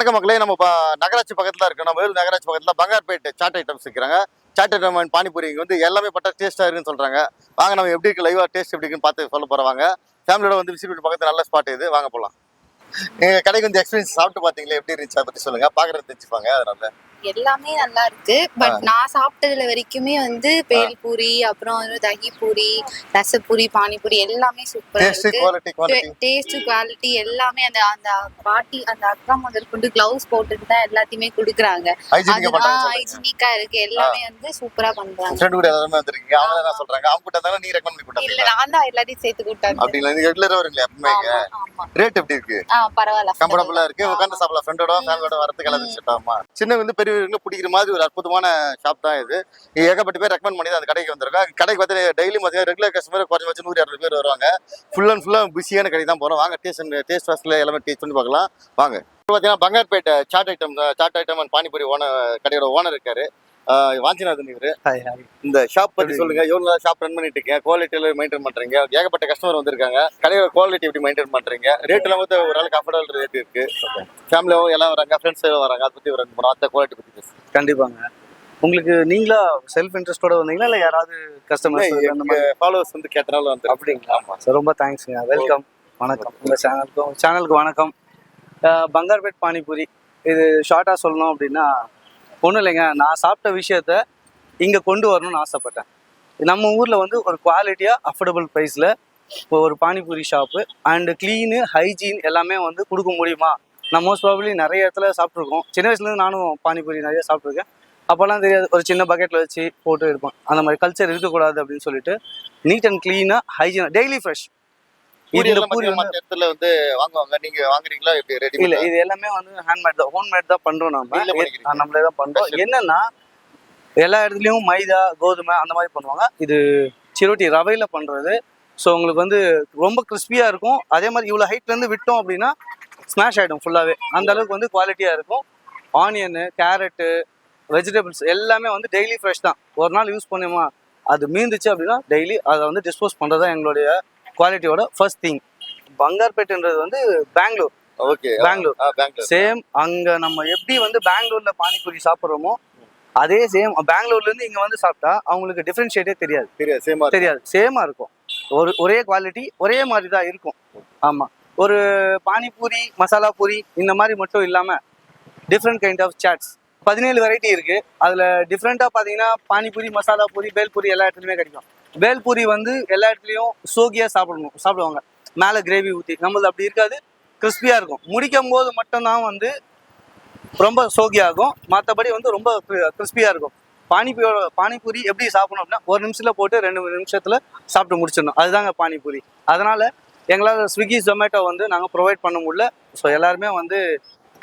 வணக்க மக்களே, நம்ம நகராட்சி பக்கத்தில் இருக்கு. நம்ம வேலூர் நகராட்சி பக்கத்தில் பங்கார்பேட் சாட் ஐட்டம்ஸ் விற்கிறாங்க. சாட் ஐட்டம் அண்ட் பானிபூரி இங்கே வந்து எல்லாமே பட்டா டேஸ்ட்டாக இருக்குன்னு சொல்கிறாங்க. வாங்க நம்ம எப்படி இருக்கு லைவாக டேஸ்ட் எப்படி இருக்குன்னு பார்த்து சொல்ல போகிறவாங்க. ஃபேமிலியோட வந்து விசிட் பண்ணி பக்கத்தில் நல்ல ஸ்பாட் இது, வாங்க போகலாம். எங்கள் கடைக்கு வந்து எக்ஸ்பீரியன்ஸ் சாப்பிட்டு பார்த்தீங்களா, எப்படி இருந்துச்சு அதை பற்றி சொல்லுங்கள். பார்க்குறது தெரிஞ்சுப்பாங்க. அதனால எல்லாமே நல்லா இருக்கு. பட் நான் சாப்பிட்டதுல வரைக்குமே வந்து பேல் பூரி, அப்புறம் வந்து தகி பூரி, ரசப்பூரி, பானிபூரி எல்லாமே சூப்பரா இருக்கு. டேஸ்ட் குவாலிட்டி எல்லாமே அந்த அந்த பாட்டி அந்த அக்கா முதல் கொண்டு கிளவுஸ் போட்டுட்டு தான் எல்லாத்தையுமே கொடுக்குறாங்க. ஹைஜீனிக்கா இருக்கு. எல்லாமே வந்து சூப்பரா பண்றாங்க. ஃப்ரெண்ட் கூட எல்லாரும் வந்திருக்கீங்க, அவங்க என்ன சொல்றாங்க? அவங்க கூட தான நீ ரெக்கமெண்ட் பண்ணி கூட்டா? இல்ல, நான் தான் எல்லாத்தையும் சேர்த்து கூட்டாங்க. அப்படிங்களா? நீங்க ரெகுலரா வரீங்களா எப்பவுமே? ரேட் எப்படி இருக்கு? பரவாயில்ல, கம்ஃபர்ட்டபிளா இருக்கு. உட்கார்ந்து சாப்பிடலாம். ஃப்ரெண்டோட ஃபேமிலியோட வரதுக்கு எல்லாம் செட் ஆகுமா? சின்ன வந்து பெரியவங்களுக்கு பிடிக்கிற மாதிரி ஒரு அற்புதமான ஷாப் தான் இது. ஏகப்பட்ட பேர் ரெக்கமெண்ட் பண்ணி அந்த கடைக்கு வந்திருக்காங்க. கடைக்கு பார்த்து டெய்லி பார்த்தீங்கன்னா ரெகுலர் கஸ்டமர் குறைஞ்ச வச்சு 100-200 பேர் வருவாங்க. ஃபுல் அண்ட் ஃபுல்லாக பிஸியான கடை தான் போகிறோம். வாங்க டேஸ்ட் வாஸ்டில் எல்லாமே டேஸ்ட் பண்ணி பார்க்கலாம். வாங்க. பார்த்தீங்கன்னா பங்கார்பேட் சாட் ஐட்டம் அண்ட் பானிபூரி கடையோட ஓனர் இருக்காரு, வாஞ்சிநாதன். இவரு இந்த ஷாப் பத்தி சொல்லுங்க. எவ்வளவு ஷாப் ரன் பண்ணிட்டு இருக்கீங்க? குவாலிட்டியில மெயின்டைன் பண்றீங்க? ஏகப்பட்ட கஸ்டமர் வந்திருக்காங்க. கடையோட குவாலிட்டி எப்படி மெயின்டைன் பண்றீங்க? ரேட் எல்லாம் வந்து ஓரளவுக்கு அஃபோர்டபுள் ரேட் இருக்கு. ஃபேமிலியும் எல்லாம் வராங்க, ஃப்ரெண்ட்ஸ் வராங்க. அதை பத்தி ரெண்டு மூணு அந்த குவாலிட்டி பத்தி பேசுங்க. கண்டிப்பாங்க. உங்களுக்கு நீங்களா செல்ஃப் இன்ட்ரெஸ்டோட வந்தீங்களா இல்லை யாராவது கஸ்டமர்ஸ் ஃபாலோவர்ஸ் வந்து கேட்டனால வந்து? அப்படிங்களா? ஆமாம் சார், ரொம்ப தேங்க்ஸுங்க. வெல்கம், வணக்கம். உங்கள் சேனலுக்கு வணக்கம். பங்கார்பேட் பானிபூரி இது ஷார்ட்டாக சொல்லணும் அப்படின்னா ஒன்றும் இல்லைங்க. நான் சாப்பிட்ட விஷயத்த இங்கே கொண்டு வரணும்னு ஆசைப்பட்டேன். நம்ம ஊரில் வந்து ஒரு குவாலிட்டியாக அஃபோர்டபுள் ப்ரைஸில் ஒரு panipuri shop and clean hygiene எல்லாமே வந்து கொடுக்க முடியுமா? நான் மோஸ்ட் ப்ராபப்ளி நிறைய இடத்துல சாப்பிட்ருக்கோம். சின்ன வயசுலேருந்து நானும் பானிபூரி நிறைய சாப்பிட்ருக்கேன். அப்போல்லாம் தெரியாது, ஒரு சின்ன பக்கெட்டில் வச்சு போட்டு இருப்பேன். அந்த மாதிரி கல்ச்சர் இருக்கக்கூடாது அப்படின்னு சொல்லிட்டு நீட் அண்ட் க்ளீனாக ஹைஜீனாக டெய்லி ஃப்ரெஷ். இது பூரி இடத்துல வந்து வாங்குவாங்க, நீங்க வாங்குறீங்களா? எப்படி ரெடி? இல்ல, இது எல்லாமே வந்து ஹேண்ட்மேட் தான், ஹோம்மேட் தான் பண்றோம். நம்மளே தான் பண்றோம். என்னன்னா எல்லா இடத்துலயும் மைதா கோதுமை அந்த மாதிரி பண்ணுவாங்க. இது சிரோட்டி ரவையில பண்றது. ஸோ உங்களுக்கு வந்து ரொம்ப கிறிஸ்பியா இருக்கும். அதே மாதிரி இவ்வளோ ஹைட்ல இருந்து விட்டோம் அப்படின்னா ஸ்மாஷ் ஆயிடும் ஃபுல்லாவே. அந்த அளவுக்கு வந்து குவாலிட்டியா இருக்கும். ஆனியனு, கேரட்டு, வெஜிடபிள்ஸ் எல்லாமே வந்து டெய்லி ஃப்ரெஷ் தான். ஒரு நாள் யூஸ் பண்ணுமா அது மீந்துச்சு அப்படின்னா டெய்லி அதை வந்து டிஸ்போஸ் பண்றது தான் எங்களுடைய குவாலிட்டியோட ஃபர்ஸ்ட் திங். பங்கார்பேட்ன்றது வந்து பெங்களூர். Okay, Bangalore same. அங்க நம்ம எப்படி வந்து பெங்களூர்ல பானிபூரி சாப்பிட்றோமோ அதே சேம் பெங்களூர்ல இருந்து இங்க வந்து சாப்பிட்டா அவங்களுக்கு டிஃபரன்ஷியேட்டே தெரியாது. சேமா இருக்கும். ஒரே குவாலிட்டி ஒரே மாதிரி தான் இருக்கும். ஆமா, ஒரு பானிபூரி மசாலா பூரி இந்த மாதிரி மட்டும் இல்லாம டிஃப்ரெண்ட் கைண்ட் ஆஃப் சாட்ஸ் 17 வெரைட்டி இருக்கு. அதுல டிஃப்ரெண்டா பாத்தீங்கன்னா பானிபூரி, மசாலா பூரி, பேல்பூரி எல்லா இடத்துலயுமே கிடைக்கும். பேல்பூரி வந்து எல்லா இடத்துலையும் சோகியா சாப்பிடுவாங்க, மேலே கிரேவி ஊற்றி. நம்மளது அப்படி இருக்காது, கிறிஸ்பியாக இருக்கும். முடிக்கும் போது மட்டும்தான் வந்து ரொம்ப சோகியாகும், மற்றபடி வந்து ரொம்ப கிறிஸ்பியாக இருக்கும். பானிபூரி எப்படி சாப்பிடணும் அப்படின்னா ஒரு நிமிஷத்தில் போட்டு 2 நிமிஷத்தில் சாப்பிட்டு முடிச்சிடணும். அதுதாங்க பானிபூரி. அதனால் எங்களால் ஸ்விக்கி ஜொமேட்டோ வந்து நாங்கள் ப்ரொவைட் பண்ண முடியல. ஸோ எல்லாருமே வந்து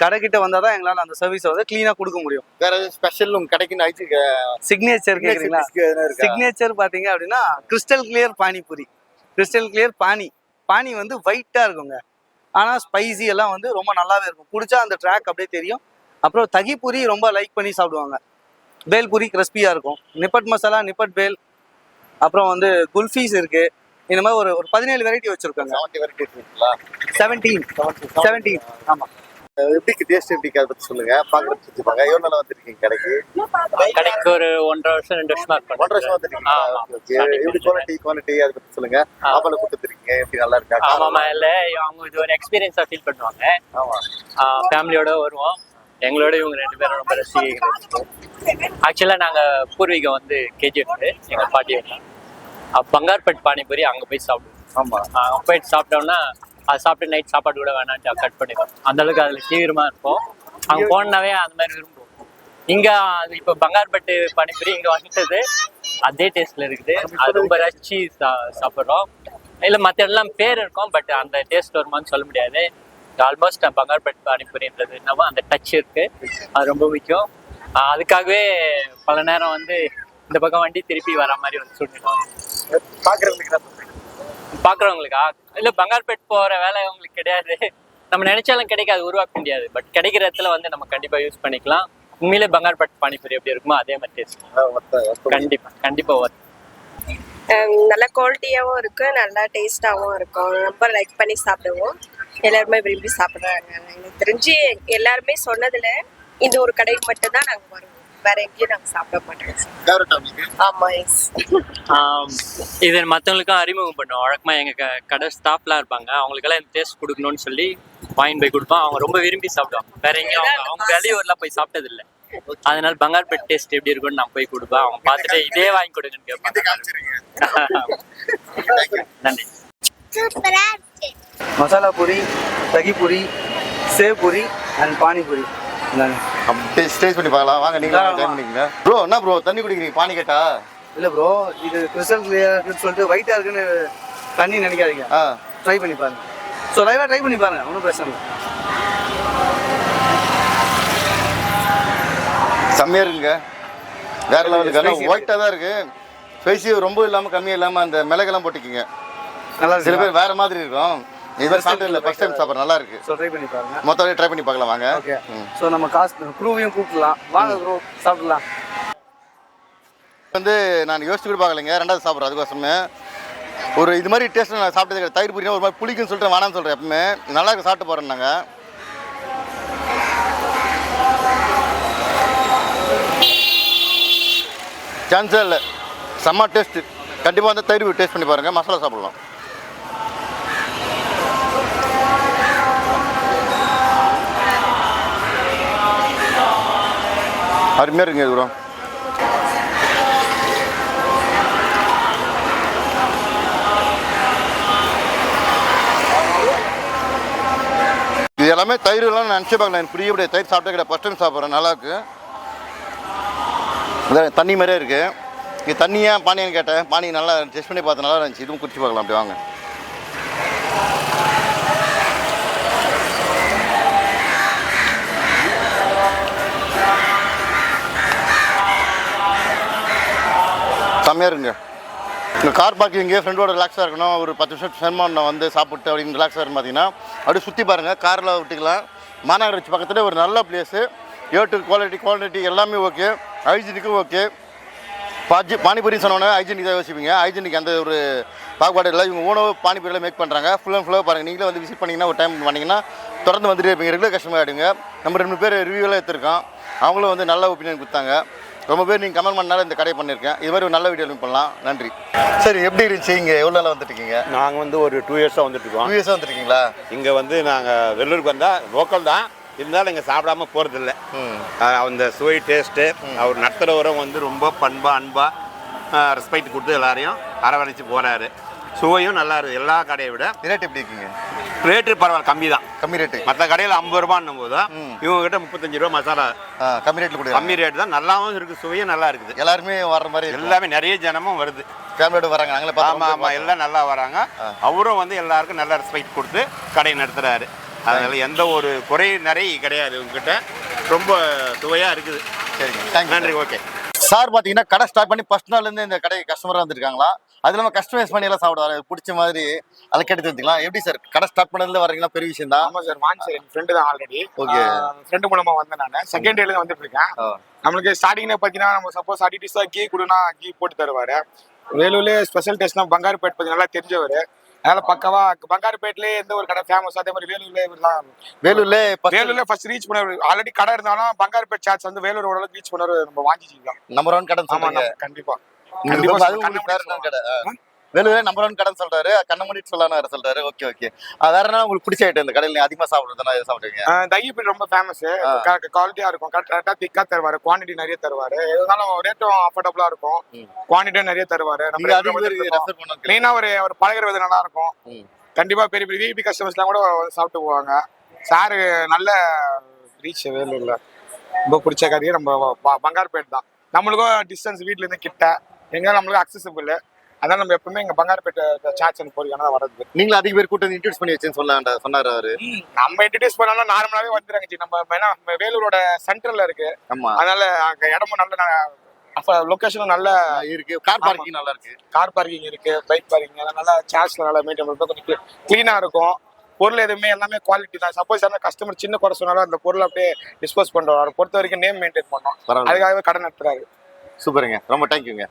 கடைக்கிட்ட வந்தால் தான் எங்களால் அந்த சர்வீஸை வந்து க்ளீனாக கொடுக்க முடியும். வேற ஸ்பெஷல் கடைக்கு சிக்னேச்சர் கேட்குறீங்களா? சிக்னேச்சர் பார்த்தீங்க அப்படின்னா crystal clear panipuri. Crystal clear பானி வந்து ஒயிட்டாக இருக்குங்க. ஆனால் ஸ்பைசி எல்லாம் வந்து ரொம்ப நல்லாவே இருக்கும். குடிச்சா அந்த ட்ராக் அப்படியே தெரியும். அப்புறம் தகி பூரி ரொம்ப லைக் பண்ணி சாப்பிடுவாங்க. பேல் பூரி கிறிஸ்பியாக இருக்கும். நிப்பட் மசாலா, நிப்பட் பேல், அப்புறம் வந்து குல்ஃபீஸ் இருக்கு. இந்த மாதிரி ஒரு 17 வெரைட்டி வச்சிருக்காங்க. 17. ஆமாம். எப்படி டேஸ்ட் எப்படி அதை பத்தி சொல்லுங்க. பாக்குறதுக்கு எவ்வளவு நாளா வந்திருக்கீங்க கடைக்கு? கடைக்கு ஒரு 1.5 வருஷம் 2 வருஷமா இருக்கும். 1.5 வருஷம் வந்திருக்கீங்க. எப்படி குவாலிட்டி அதை பத்தி சொல்லுங்க. ஆப்பல கொடுத்துருக்கீங்க, எப்படி நல்லா இருக்கா? ஆமாமா, இல்ல அவங்க இது ஒரு எக்ஸ்பீரியன்ஸா ஃபீல் பண்ணுவாங்க. ஆமா, ஃபேமிலியோட வருவோம். எங்களோட இவங்க 2 பேரும் ரொம்ப ரசிகர்கள். ஆக்சுவலா நாங்க பூர்வீகம் வந்து கேஜிஎஃப், எங்க பாட்டி பங்கார்பேட் பானிபூரி அங்க போய் சாப்பிடுவோம். ஆமா, அங்க போயிட்டு சாப்பிட்டோம்னா அது சாப்பிட்டு நைட் சாப்பாடு கூட வேணான்ட்டு கட் பண்ணிடுவோம். அந்த அளவுக்கு அதுல தீவிரமா இருக்கும். அங்க போனாவே அந்த மாதிரி விரும்புவோம். இங்க இப்ப பங்கார்பேட்டு பானிபூரி இங்க வந்துட்டது அதே டேஸ்ட்ல இருக்குது. அது ரொம்ப ரசிச்சு சாப்பிட்றோம். இல்ல மற்ற எல்லாம் பேர் இருக்கும், பட் அந்த டேஸ்ட் வருமானு சொல்ல முடியாது. ஆல்மோஸ்ட் பங்கார்பேட் பானிபூரின்றது என்னவோ அந்த டச் இருக்கு, அது ரொம்ப முக்கியம். அதுக்காகவே பல நேரம் வந்து இந்த பக்கம் வண்டி திருப்பி வர மாதிரி வந்து சொல்லிடுவாங்க. பாக்குறவங்களுக்கா இல்ல பங்கார்பேட் போற வேலை உங்களுக்கு கிடையாது. நம்ம நினைச்சாலும் கிடைக்காது, உருவாக்க முடியாது. பட் கிடைக்கிற இடத்துல வந்து நம்ம கண்டிப்பா யூஸ் பண்ணிக்கலாம். உண்மையிலே பங்கார்பேட் பானிபூரி எப்படி இருக்குமோ அதே மாதிரி டேஸ்ட். கண்டிப்பா வரும். நல்ல குவாலிட்டியாகவும் இருக்கு, நல்லா டேஸ்டாகவும் இருக்கும். ரொம்ப லைக் பண்ணி சாப்பிடுவோம். எல்லாருமே விரும்பி சாப்பிடுறாங்க. எனக்கு தெரிஞ்சு எல்லாருமே சொன்னதுல இந்த ஒரு கடைக்கு மட்டும் தான் நாங்க வருவோம், வேற எங்கேயும் நாங்க சாப்பிட மாட்டோம். ஆமா, எஸ். இது மற்றவங்களுக்கும் அறிமுகம் பண்ணுவோம். வழக்கமா எங்க கடை ஸ்டாஃப்லாம் இருப்பாங்க, அவங்களுக்கெல்லாம் இந்த டேஸ்ட் கொடுக்கணும்னு சொல்லி வாங்கி போய் கொடுப்போம். அவங்க ரொம்ப விரும்பி சாப்பிடுவாங்க. வேற எங்கேயும் அவங்க வெளியூர்லாம் போய் சாப்பிட்டது இல்லை. அதனால பங்கார்பேட் டேஸ்ட் எப்படி இருக்குன்னு நான் போய் கொடுப்பேன். அவங்க பார்த்துட்டு இதே வாங்கி கொடுங்கன்னு கேட்பாங்க. நன்றி. மசாலா பூரி, தகி பூரி, சேவ் பூரி அண்ட் பானிபூரி. அப்படியே ஸ்டேஜ் பண்ணி பார்க்கலாம் வாங்க. நீங்க டைம் பண்ணிக்கங்க ப்ரோ. என்ன ப்ரோ தண்ணி குடிக்கிறீங்க? பானி கேட்டா இல்லை ப்ரோ, இது கிறிஸ்டல் கிளியர் இருக்குன்னு சொல்லிட்டு ஒயிட்டாக இருக்குன்னு தண்ணி நினைக்காதீங்க. ட்ரை பண்ணி பாருங்க. ஸோ லைவாக ட்ரை பண்ணி பாருங்க, ஒன்றும் பிரச்சனை இல்லை. செம்மையா இருக்குங்க, வேற லெவலுக்கு. ஆனால் ஒயிட்டாக தான் இருக்கு. ஸ்பைசி ரொம்ப இல்லாமல் கம்மியாக இல்லாமல் அந்த மிளகெல்லாம் போட்டுக்கிங்க. நல்லா சில பேர் வேற மாதிரி இருக்கும். இது சாப்பிட்டு இல்லை, ஃபர்ஸ்ட் டைம் சாப்பிட்ற நல்லா இருக்கு. ஸோ ட்ரை பண்ணி பாருங்க. மொத்தம் ட்ரை பண்ணி பார்க்கலாம் வாங்க. ஓகே. ஸோ நம்ம காசு க்ரூவையும் கூப்பிடலாம், வாங்க க்ரூ சாப்பிடலாம். வந்து நான் யோசிச்சு கூட பார்க்கலைங்க, ரெண்டாவது சாப்பிட்றேன். அதுக்கோசமே ஒரு இது மாதிரி டேஸ்ட் நான் சாப்பிட்டது கிடையாது. தயிர் பூரினா ஒரு மாதிரி புளிக்குன்னு சொல்லிட்டு வேணான்னு சொல்கிறேன். எப்பவுமே நல்லா இருக்கு, சாப்பிட்டு போகிறேன். நாங்கள் சான்ஸே இல்லை, செம்ம டேஸ்ட்டு. கண்டிப்பாக வந்து தயிர் டேஸ்ட் பண்ணி பாருங்கள், மசாலா சாப்பிட்லாம். அருமையாக இருக்குங்க இது ப்ரோ. இது எல்லாமே தயிர்லாம் நான் நினச்சி பார்க்கல. எனக்கு புரிய முடியாது, தயிர் சாப்பிட்டே கிடையாது. ஃபஸ்ட் டைம் சாப்பிட்றேன், நல்லாயிருக்கு. தண்ணி மாதிரியே இருக்குது. இது தண்ணியா பானியான்னு கேட்டேன். பானி நல்லா டெஸ்ட் பண்ணி பார்த்து நல்லா இருந்துச்சு. இதுவும் குடிச்சு பார்க்கலாம். அப்படி வாங்க. செம்மையாக இருக்குங்க. இந்த கார் பார்க்கிங்கு ஃப்ரெண்டோட ரிலாக்ஸாக இருக்கணும், ஒரு 10 நிமிஷம் ஸ்பெண்ட் பண்ண வந்து சாப்பிட்டு அப்படின்னு ரிலாக்ஸாக இருக்கும். பார்த்தீங்கன்னா அப்படியே சுற்றி பாருங்கள், காரில் விட்டுக்கலாம். மாநகராட்சி பக்கத்தில் ஒரு நல்ல பிளேஸு. ஏட்டு குவாலிட்டி எல்லாமே ஓகே, ஹைஜீனிக்கும் ஓகே. பானிபூரி சொன்னோன்னே ஹைஜீனிக் தான் யோசிப்பீங்க. ஹைஜீனிக் அந்த ஒரு பாகுபாடு இல்லை. இவங்க உணவு பானிபூரியில் மேக் பண்ணுறாங்க. ஃபுல் அண்ட் ஃபுல்லாக பாருங்கள். நீங்களே வந்து விசிட் பண்ணிங்கன்னா ஒரு டைம் பண்ணிங்கன்னா தொடர்ந்து வந்துட்டு இருப்பீங்க. ரெகுலர் கஸ்டமர் ஆகிடுங்க. நம்ம 2 பேர் ரிவ்யூலாம் எடுத்துருக்கோம், அவங்களும் வந்து நல்ல ஒப்பீனியன் கொடுத்தாங்க. ரொம்ப பேர் நீங்கள் கமெண்ட் பண்ணாலும் இந்த கடையை பண்ணியிருக்கேன். இது மாதிரி ஒரு நல்ல வீடியோ பண்ணலாம். நன்றி. சரி, எப்படி இருந்துச்சு? இங்கே எவ்வளோ நாள் வந்துட்டுருக்கீங்க? நாங்கள் வந்து ஒரு 2 இயர்ஸாக வந்துட்டுருக்கோம். 2 இயர்ஸாக வந்துருக்கீங்களா? இங்கே வந்து நாங்கள் வெள்ளூருக்கு வந்தால் லோக்கல் தான் இருந்தாலும் இங்கே சாப்பிடாம போகிறதில்ல. அந்த சுவை டேஸ்ட்டு, அவர் நடத்துகிறவரும் வந்து ரொம்ப பண்பாக அன்பாக ரெஸ்பெக்ட் கொடுத்து எல்லாரையும் அரவணைச்சு போகிறாரு. சுவையும் நல்லா இருக்குது எல்லா கடையை விட. ரேட் எப்படி இருக்குங்க? ரேட்டு பரவாயில்ல, கம்மி தான். கம்மி ரேட்டு. மற்ற கடையில் 50 ரூபான்னும் போது இவங்ககிட்ட 35 ரூபா மசாலா. கம்மி ரேட்டில் கூட கம்மி ரேட்டு தான், நல்லாவும் இருக்குது, சுவையும் நல்லா இருக்குது. எல்லாருமே வர்ற மாதிரி எல்லாமே நிறைய ஜனமும் வருது, ஃபேமிலியோட வராங்க. நாங்களே ஆமாம் ஆமாம், எல்லாம் நல்லா வராங்க. அவரும் வந்து எல்லாருக்கும் நல்லா ரெஸ்பெக்ட் கொடுத்து கடை நடத்துகிறாரு. அதனால் எந்த ஒரு குறை நிறைய கிடையாது. உங்ககிட்ட ரொம்ப சுவையாக இருக்குது. சரிங்க, தேங்க்யூ. நன்றி. Okay sir. பார்த்தீங்கன்னா கடை ஸ்டார்ட் பண்ணி ஃபர்ஸ்ட் நாள்லேருந்து இந்த கடைக்கு கஸ்டமராக வந்துருக்காங்களா? அது இல்லாமல் கஸ்டமைஸ் பண்ணி எல்லாம் சாப்பிடுவாரு, பிடிச்ச மாதிரி அதை கேட்டு தெரிஞ்சுக்கலாம். எப்படி சார் கடை ஸ்டார்ட் பண்ணதுல வரீங்கன்னா பெரிய விஷயம் தான். ஆமா சார், வாங்க சார். என் ஃப்ரெண்டு தான் ஆல்ரெடி. ஓகே. ஃப்ரெண்டு மூலமா வந்தேன் நான். செகண்ட் டேல வந்துட்டு இருக்கேன். நம்மளுக்கு ஸ்டார்டிங்ல பாத்தீங்கன்னா நம்ம சப்போஸ் அடிட்டிஸா கீ கொடுனா கீ போட்டு தருவாரு. வேலூர்ல ஸ்பெஷல் டேஸ்ட்னா பங்காருப்பேட் பத்தி நல்லா தெரிஞ்சவர். அதனால பக்கவா பங்காருப்பேட்லயே எந்த ஒரு கடை ஃபேமஸ், அதே மாதிரி வேலூர்ல ஃபர்ஸ்ட் ரீச் பண்ணவர். ஆல்ரெடி கடை இருந்தாலும் பங்காருப்பேட் சாட்ஸ் வந்து வேலூர் ஓரளவுக்கு ரீச் பண்ணவர். நம்ம வாங்கிச்சிக்கலாம். நம்பர் 1 கடை சொல்லுங்க. கண்டிப்பா வேலூரே நம்பர் 1 கடைன்னு சொல்றாரு. கண்ண மூடிட்டு சொல்லலாம் சொல்றாரு. Okay okay. வேற என்ன உங்களுக்கு பிடிச்ச ஐட்டம் இந்த கடையில அதிகமா சாப்பிடுறதுனா எது சாப்பிடுவீங்க? தகி பூரி ரொம்ப ஃபேமஸ். குவாலிட்டியா இருக்கும், கரெக்டா திக்கா தருவாரு, குவான்டிட்டி நிறைய தருவாரு. எதுனாலும் ரேட்டும் அஃபோர்டபுளா இருக்கும், குவான்டிட்டியும் நிறைய தருவாரு. மெயினா ஒரு பழகிற விதம் நல்லா இருக்கும். கண்டிப்பா பெரிய பெரிய விஐபி கஸ்டமர்ஸ்லாம் கூட சாப்பிட்டு போவாங்க. சாரு நல்ல ரீச். வேலூர்ல ரொம்ப பிடிச்ச கடையே நம்ம பங்காருப்பேட் தான். நம்மளுக்கும் டிஸ்டன்ஸ் வீட்ல இருந்து கிட்ட, எங்க நம்மளுக்கு அக்சசபிள். அதனால நம்ம எப்பவுமே இங்க பங்காருப்பேட் சாட்ஸ் போறீங்கன்னா வரது. நீங்களும் அதிக பேர் கூட்டம் இன்ட்ரோடியூஸ் பண்ணி வச்சேன்னு சொன்னாரு அவரு. நம்ம இன்ட்ரோடியூஸ் பண்ணாலும் நார்மலாவே வந்துடுறாங்க. நம்ம வேலூரோட சென்டர்ல இருக்கு. அதனால அங்க இடமும் நல்ல லொகேஷனும் நல்ல இருக்கு. கார் பார்க்கிங் நல்லா இருக்கு. கார் பார்க்கிங் இருக்கு, பைக் பார்க்கிங் எல்லாம் நல்லா சார்ஜ்ல நல்லா மெயின்டைன் பண்ணி கொஞ்சம் கிளீனா இருக்கும். பொருள் எதுவுமே எல்லாமே குவாலிட்டி தான். சப்போஸ் யாரும் கஸ்டமர் சின்ன குறை சொன்னாலும் அந்த பொருள் அப்படியே டிஸ்போஸ் பண்றோம். பொறுத்த வரைக்கும் நேம் மெயின்டைன் பண்ணோம். அதுக்காகவே கடை நடத்துறாரு. சூப்பருங்க, ரொம்ப தேங்க்யூங்க.